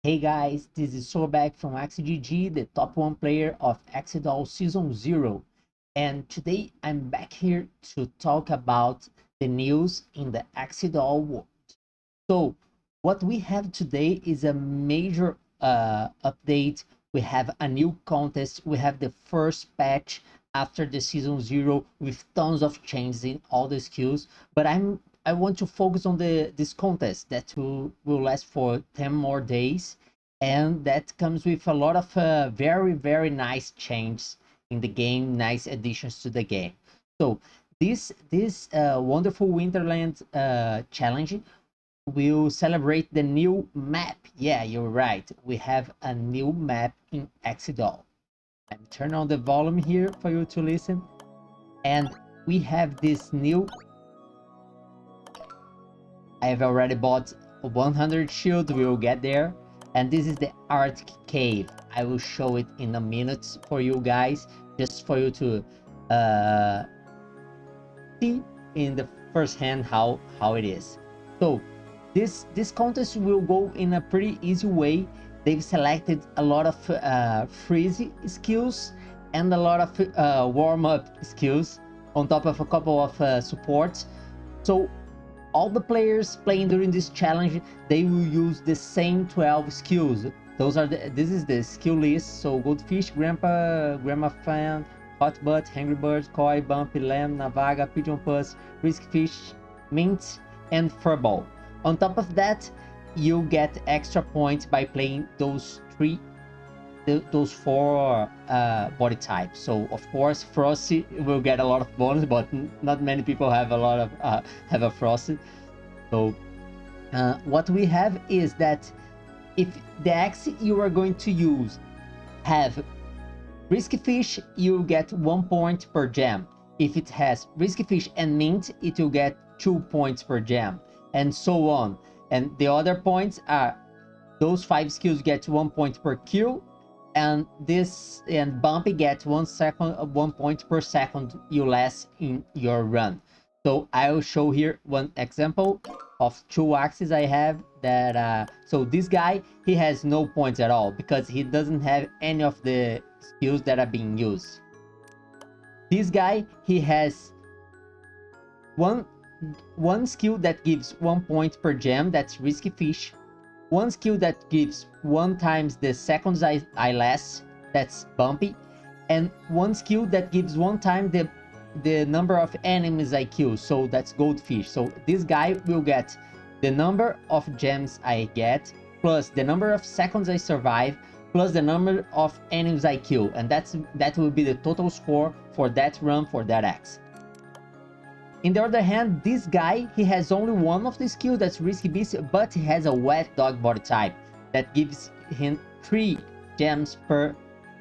Hey guys, this is Sorback from AxiGG, the top 1 player of Axidol Season 0. And today I'm back here to talk about the news in the Axidol world. So what we have today is a major update. We have a new contest. We have the first patch after the Season 0 with tons of changes in all the skills. But I want to focus on this contest that will last for 10 more days, and that comes with a lot of very nice changes in the game, nice additions to the game. So this wonderful Winterland challenge will celebrate the new map. Yeah, you're right, we have a new map in Exidol. I'm turning on the volume here for you to listen, and we have this new. I've already bought 100 shield, we will get there. And this is the Arctic Cave. I will show it in a minute for you guys, just for you to see in the first hand how it is. So this contest will go in a pretty easy way. They've selected a lot of freeze skills and a lot of warm-up skills on top of a couple of supports. So all the players playing during this challenge, they will use the same 12 skills. This is the skill list. So Goldfish, Grandma Fan, Hot Butt, Hungry Bird, Koi, Bumpy, Lamb, Navaga, Pigeon Puss, Risk Fish, Mint, and Furball. On top of that, you get extra points by playing those four body types. So of course Frosty will get a lot of bonus, but not many people have a lot of have a Frosty. So what we have is that if the axe you are going to use have Risky Fish, you get 1 point per gem. If it has Risky Fish and Mint, it will get 2 points per gem, and so on. And the other points are those 5 skills get 1 point per kill, and Bumpy gets 1 point per second you last in your run. So I will show here one example of 2 axes I have that so this guy, he has no points at all because he doesn't have any of the skills that are being used. This guy, he has one skill that gives 1 point per gem, that's Risky Fish. One skill that gives 1 times the seconds I last, that's Bumpy. And one skill that gives 1 time the number of enemies I kill, so that's Goldfish. So this guy will get the number of gems I get, plus the number of seconds I survive, plus the number of enemies I kill, and that will be the total score for that run for that axe. In the other hand, this guy, he has only one of the skills, that's Risky Beast, but he has a Wet Dog body type that gives him 3 gems per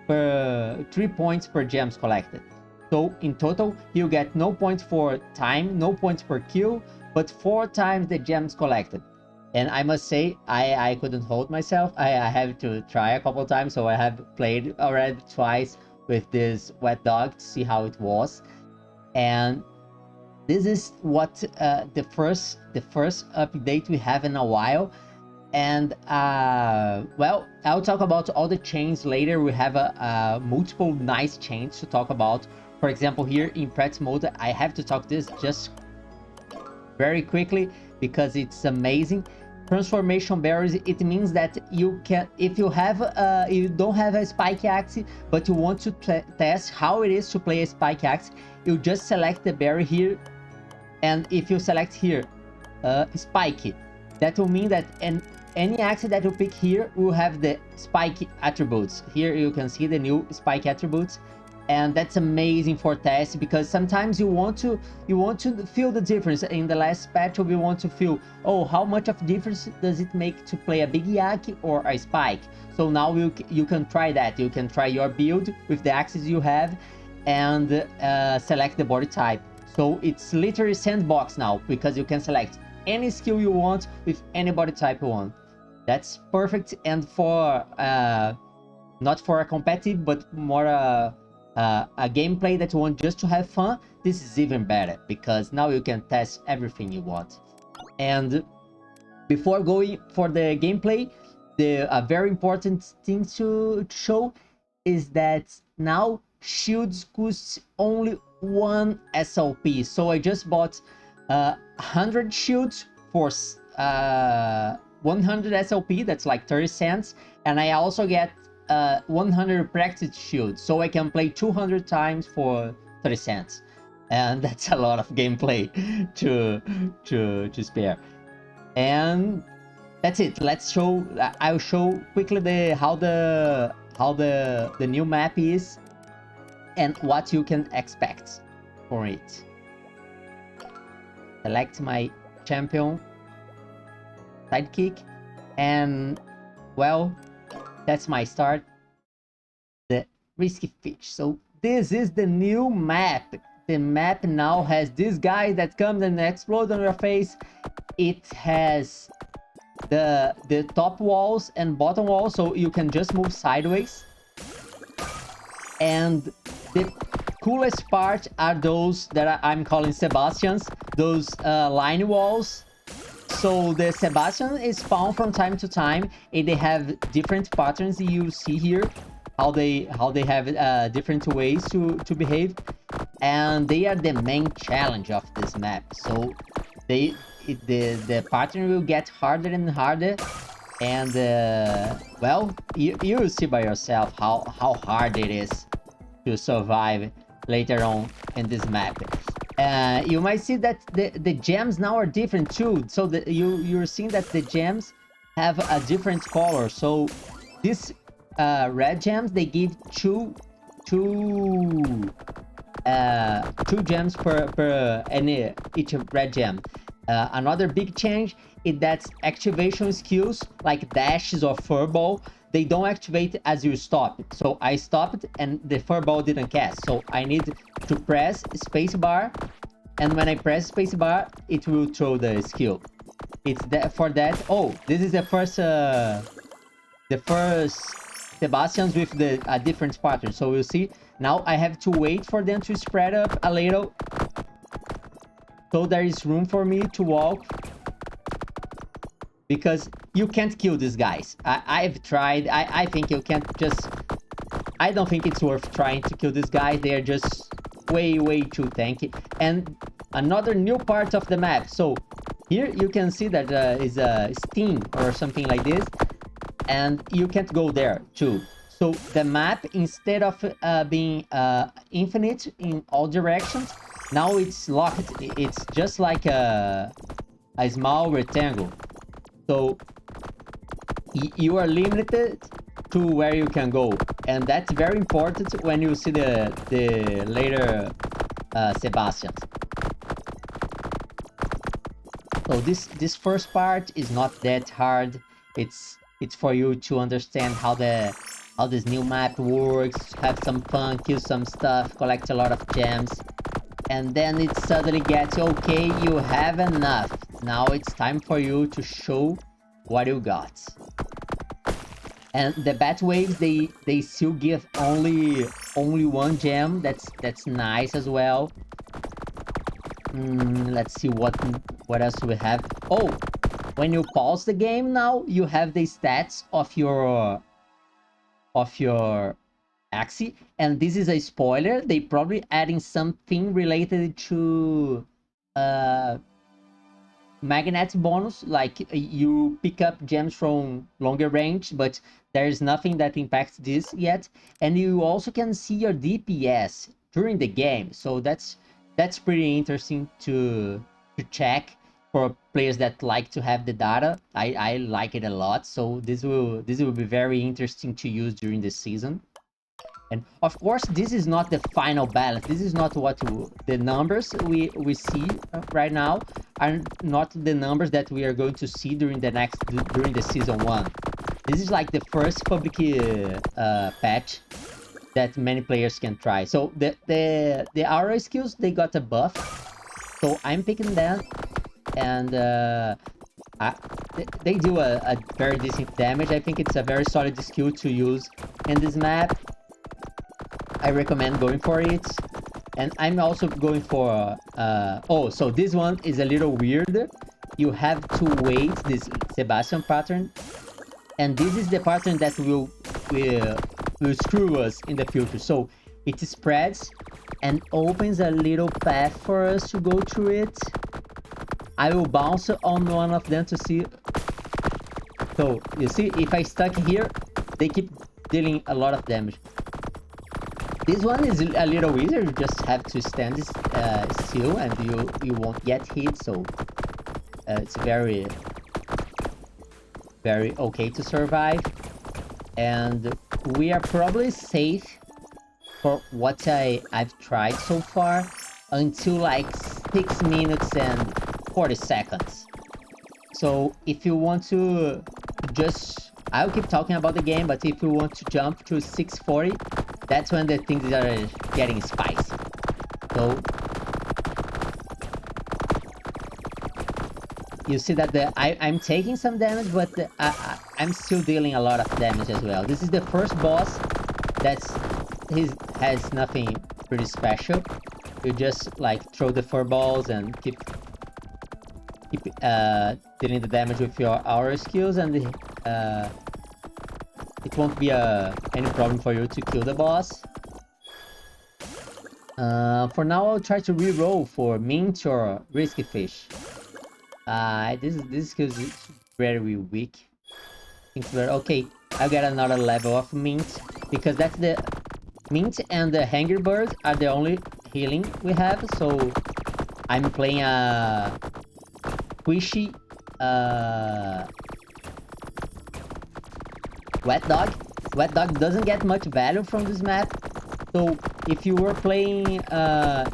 3 points per gems collected. So in total, he'll get no points for time, no points per kill, but 4 times the gems collected. And I must say, I couldn't hold myself. I have to try a couple times, so I have played already twice with this Wet Dog to see how it was. And this is what the first update we have in a while. And well, I'll talk about all the chains later. We have a multiple nice chains to talk about. For example, here in practice mode, I have to talk this just very quickly because it's amazing. Transformation berries, it means that you can, if you don't have a spike axe but you want to test how it is to play a spike axe, you just select the berry here, and if you select here spike, that will mean that any axe that you pick here will have the spike attributes. Here you can see the new spike attributes, and that's amazing for tests because sometimes you want to feel the difference. In the last patch we want to feel, oh, how much of difference does it make to play a big yak or a spike. So now you can try that. You can try your build with the axes you have and select the body type. So it's literally sandbox now because you can select any skill you want with any body type you want. That's perfect. And for not for a competitive but more a gameplay that you want just to have fun, this is even better because now you can test everything you want. And before going for the gameplay, a very important thing to show is that now shields cost only 1 SLP. So I just bought 100 shields for 100 SLP, that's like 30 cents, and I also get 100 practice shields, so I can play 200 times for 30 cents, and that's a lot of gameplay to spare. And that's it. Let's show. I'll show quickly how the new map is and what you can expect for it. Select my champion, sidekick, and well, that's my start. The risky fish. So this is the new map. The map now has this guy that comes and explodes on your face. It has the top walls and bottom walls, so you can just move sideways. And the coolest part are those that I'm calling Sebastians, those line walls. So the Sebastian is spawned from time to time, and they have different patterns you see here, how they have different ways to behave, and they are the main challenge of this map. So the pattern will get harder and harder, and well, you see by yourself how hard it is to survive later on in this map. You might see that the gems now are different too. So you're seeing that the gems have a different color. So these red gems, they give two gems per each red gem. Another big change is that activation skills like dashes or furball, they don't activate as you stop. So I stopped and the furball didn't cast. So I need to press spacebar, and when I press spacebar, it will throw the skill. It's for that. Oh, this is the first Sebastians with a different pattern. So we'll see. Now I have to wait for them to spread up a little, so there is room for me to walk, because you can't kill these guys. I've tried. I think you can't just... I don't think it's worth trying to kill these guys. They're just way too tanky. And another new part of the map. So here you can see that is a sting or something like this, and you can't go there too. So the map, instead of being infinite in all directions, now it's locked. It's just like a small rectangle. So you are limited to where you can go, and that's very important when you see the later Sebastians. So this first part is not that hard. It's for you to understand how this new map works, have some fun, kill some stuff, collect a lot of gems, and then it suddenly gets okay. You have enough. Now it's time for you to show what you got. And the bat waves, they still give only one gem. That's nice as well. Let's see what else we have. Oh, when you pause the game now, you have the stats of your Axie, and this is a spoiler. They probably adding something related to magnet bonus, like you pick up gems from longer range, but there's nothing that impacts this yet. And you also can see your DPS during the game, so that's pretty interesting to check for players that like to have the data. I like it a lot, so this will be very interesting to use during the season. And of course, this is not the final balance. This is not what the numbers we see right now are not the numbers that we are going to see during the season 1. This is like the first public patch that many players can try. So the aura skills, they got a buff, so I'm picking them, and they do a very decent damage. I think it's a very solid skill to use in this map. I recommend going for it. And I'm also going for oh, so this one is a little weird. You have to wait this Sebastian pattern, And this is the pattern that will screw us in the future. So it spreads and opens a little path for us to go through it. I will bounce on one of them to see. So you see, if I stuck here, they keep dealing a lot of damage. This one is a little easier. You just have to stand still and you won't get hit. So it's very okay to survive. And we are probably safe for what I've tried so far until like 6 minutes and 40 seconds. So if you want to just, I'll keep talking about the game, but if you want to jump to 6:40, that's when the things are getting spicy. So you see that I'm taking some damage, but I'm still dealing a lot of damage as well. This is the first boss has nothing pretty special. You just like throw the furballs and keep dealing the damage with your aura skills, and it won't be any problem for you to kill the boss. For now, I'll try to reroll for mint or risky fish. This skill is very weak. Okay, I'll get another level of mint, because that's the mint and the Hanger Bird are the only healing we have. So I'm playing a squishy Wet Dog. Wet Dog doesn't get much value from this map. So if you were playing,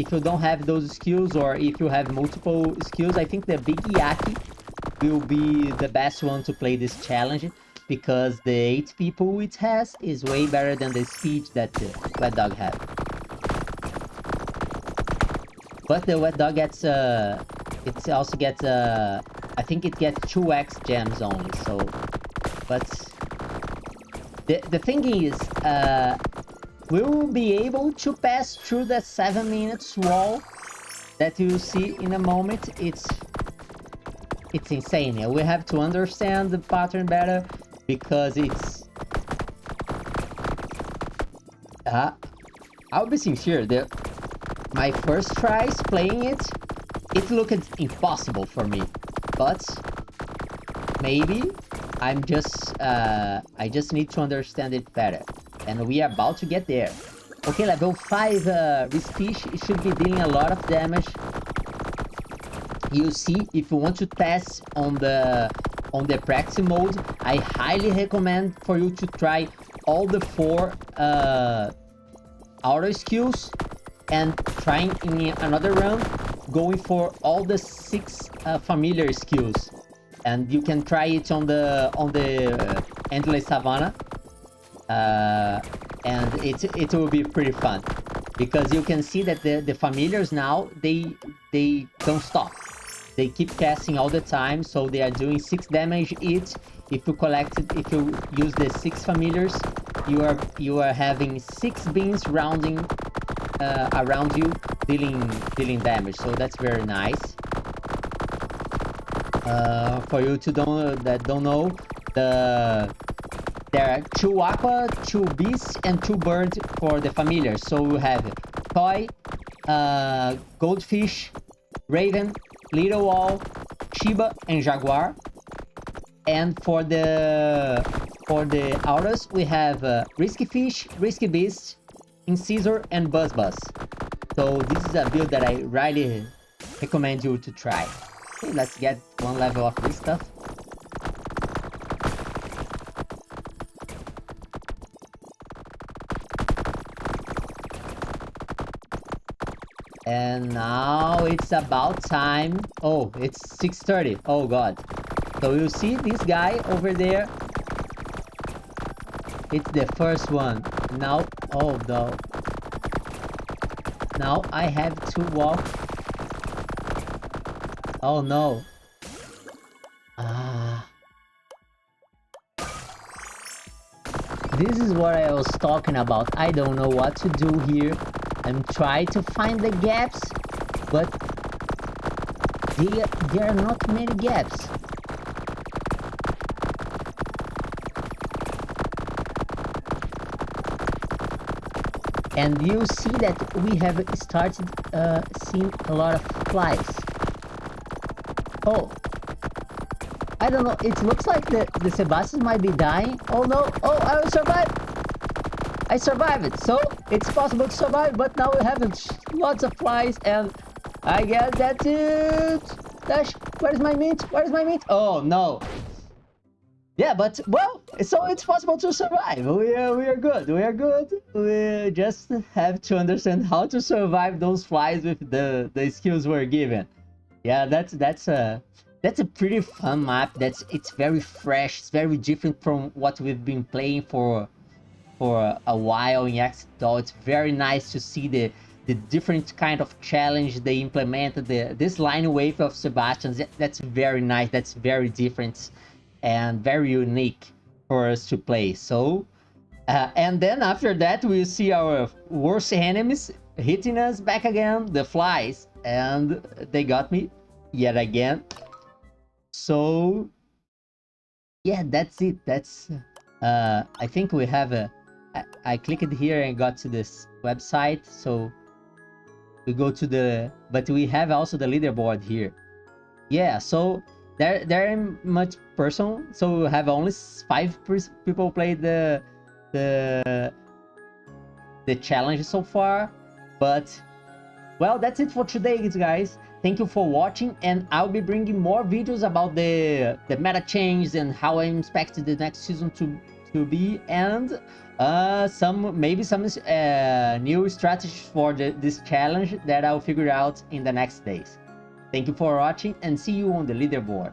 if you don't have those skills, or if you have multiple skills, I think the Big Yaki will be the best one to play this challenge, because the 8 people it has is way better than the speed that the Wet Dog has. But the Wet Dog gets, it also gets, I think it gets 2x gems only, so, but the thing is, we will be able to pass through the 7 minutes wall that you see in a moment. It's insane. We have to understand the pattern better, because it's I'll be sincere, my first tries playing it looked impossible for me, but maybe I'm just I just need to understand it better, and we are about to get there. Okay, level 5 Fish should be dealing a lot of damage. You see, if you want to test on the practice mode, I highly recommend for you to try all the 4 auto skills, and trying in another run going for all the 6 familiar skills. And you can try it on the Endless Savannah, and it will be pretty fun, because you can see that the familiars now, they don't stop. They keep casting all the time, so they are doing 6 damage each. If you use the 6 familiars, you are having 6 beams rounding around you, dealing damage. So that's very nice. For you that don't know, there are 2 aqua, 2 beasts, and 2 birds for the familiars. So we have koi, goldfish, raven, little owl, Shiba, and jaguar. And for the auras, we have risky fish, risky beast, incisor, and buzz. So this is a build that I really recommend you to try. Okay, let's get 1 level of this stuff. And now it's about time. Oh, it's 6:30. Oh god. So you see this guy over there? It's the first one. Now, oh no. Now I have to walk. Oh no. This is what I was talking about. I don't know what to do here. I'm trying to find the gaps, but there are not many gaps. and you see that we have started seeing a lot of flies. Oh, I don't know, it looks like the Sebastian might be dying. Oh no, oh, I will survive. I survived it, so it's possible to survive, but now we have lots of flies, and I guess that's it. Dash, where's my meat? Where's my meat? Oh no. Yeah, but well, so it's possible to survive. We are good. We are good. We just have to understand how to survive those flies with the skills we're given. Yeah, that's a pretty fun map. It's very fresh. It's very different from what we've been playing for a while in X-Doll. It's very nice to see the different kind of challenge they implemented. This line wave of Sebastian's, that's very nice. That's very different and very unique for us to play. So, and then after that, we see our worst enemies hitting us back again, the flies, and they got me yet again. So, yeah, that's it. That's I think we have a. I clicked here and got to this website, so we go to the, but we have also the leaderboard here. Yeah, so there ain't much personal, so we have only 5 people played the challenge so far. But well, that's it for today, guys. Thank you for watching, and I'll be bringing more videos about the meta change and how I expect the next season to be, and maybe some new strategies for this challenge that I'll figure out in the next days. Thank you for watching, and see you on the leaderboard.